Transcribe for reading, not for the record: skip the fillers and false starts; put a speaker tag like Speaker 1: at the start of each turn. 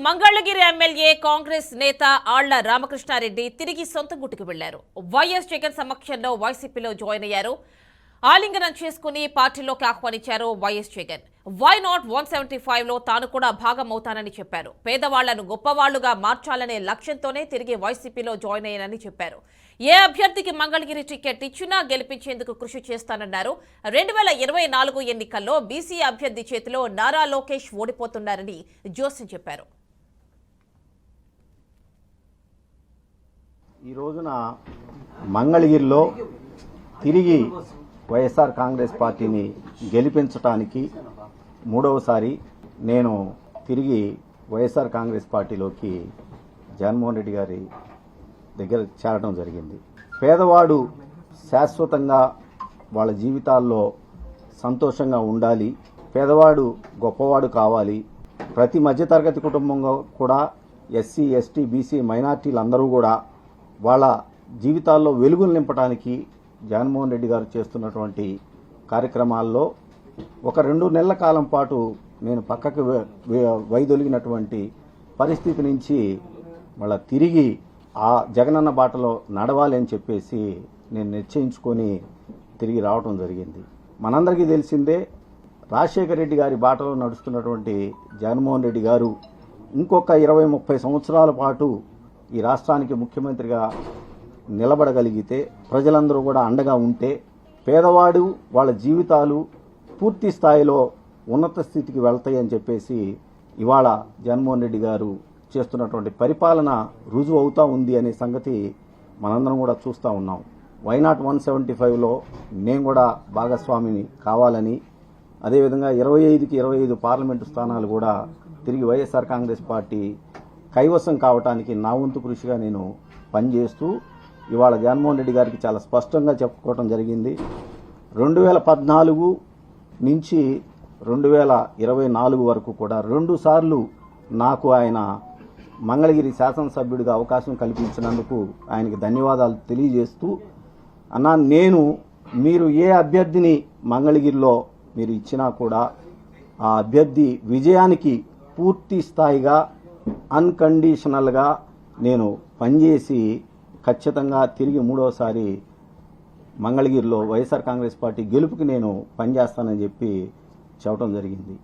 Speaker 1: Mangalagiri MLA Congress నేత ఆళ్ల రామకృష్ణారెడ్డి తిరిగి సొంత గుట్టుకు వెళ్లారు. వైఎస్ జగన్ సమక్షంలో వైసీపీలో జాయిన్ అయ్యారు. ఆలింగనం చేసుకుని పార్టీలోకి ఆహ్వానించారు వైఎస్ జగన్. వై నాట్ 175 లో తాను కూడా భాగమవుతానని చెప్పారు. పేదవాళ్లను గొప్పవాళ్లుగా మార్చాలనే లక్ష్యంతోనే తిరిగి వైసీపీలో జాయిన్ అయ్యానని చెప్పారు. ఏ అభ్యర్థికి మంగళగిరి టికెట్ ఇచ్చినా గెలిపించేందుకు కృషి చేస్తానన్నారు. 2024 ఎన్నికల్లో బీసీ అభ్యర్థి చేతిలో నారా లోకేష్ ఓడిపోతున్నారని జోస్యం చెప్పారు.
Speaker 2: ఈ రోజున మంగళగిరిలో తిరిగి వైఎస్ఆర్ కాంగ్రెస్ పార్టీని గెలిపించడానికి మూడవసారి నేను తిరిగి వైఎస్ఆర్ కాంగ్రెస్ పార్టీలోకి జగన్మోహన్ రెడ్డి గారి దగ్గర చేరడం జరిగింది. పేదవాడు శాశ్వతంగా వాళ్ళ జీవితాల్లో సంతోషంగా ఉండాలి, పేదవాడు గొప్పవాడు కావాలి, ప్రతి మధ్యతరగతి కుటుంబంలో కూడా ఎస్సీ ఎస్టీ బీసీ మైనార్టీలందరూ కూడా వాళ్ళ జీవితాల్లో వెలుగులు నింపడానికి జగన్మోహన్ రెడ్డి గారు చేస్తున్నటువంటి కార్యక్రమాల్లో ఒక 2 నెలల కాలం పాటు నేను పక్కకు వైదొలిగినటువంటి పరిస్థితి నుంచి మళ్ళా తిరిగి ఆ జగనన్న బాటలో నడవాలి అని చెప్పేసి నేను నిశ్చయించుకొని తిరిగి రావడం జరిగింది. మనందరికీ తెలిసిందే, రాజశేఖర రెడ్డి గారి బాటలో నడుస్తున్నటువంటి జగన్మోహన్ రెడ్డి గారు ఇంకొక 20-30 సంవత్సరాల పాటు ఈ రాష్ట్రానికి ముఖ్యమంత్రిగా నిలబడగలిగితే, ప్రజలందరూ కూడా అండగా ఉంటే, పేదవాడు వాళ్ళ జీవితాలు పూర్తి స్థాయిలో ఉన్నత స్థితికి వెళ్తాయని చెప్పేసి ఇవాళ జగన్మోహన్ రెడ్డి గారు చేస్తున్నటువంటి పరిపాలన రుజువు అవుతా ఉంది అనే సంగతి మనందరం కూడా చూస్తూ ఉన్నాం. వై నాట్ 175లో నేను కూడా భాగస్వామిని కావాలని, అదేవిధంగా 25కి 25 పార్లమెంటు స్థానాలు కూడా తిరిగి వైఎస్ఆర్ కాంగ్రెస్ పార్టీ కైవసం కావటానికి నా వంతు కృషిగా నేను పనిచేస్తూ ఇవాళ జగన్మోహన్ రెడ్డి గారికి చాలా స్పష్టంగా చెప్పుకోవడం జరిగింది. 2014 నుంచి 2024 వరకు కూడా 2 సార్లు నాకు ఆయన మంగళగిరి శాసనసభ్యుడిగా అవకాశం కల్పించినందుకు ఆయనకి ధన్యవాదాలు తెలియజేస్తూ, అన్నా నేను మీరు ఏ అభ్యర్థిని మంగళగిరిలో మీరు ఇచ్చినా కూడా ఆ అభ్యర్థి విజయానికి పూర్తి స్థాయిగా అన్కండిషనల్గా నేను పనిచేసి ఖచ్చితంగా తిరిగి మూడోసారి మంగళగిరిలో వైఎస్ఆర్ కాంగ్రెస్ పార్టీ గెలుపుకి నేను పనిచేస్తానని చెప్పి చెప్పడం జరిగింది.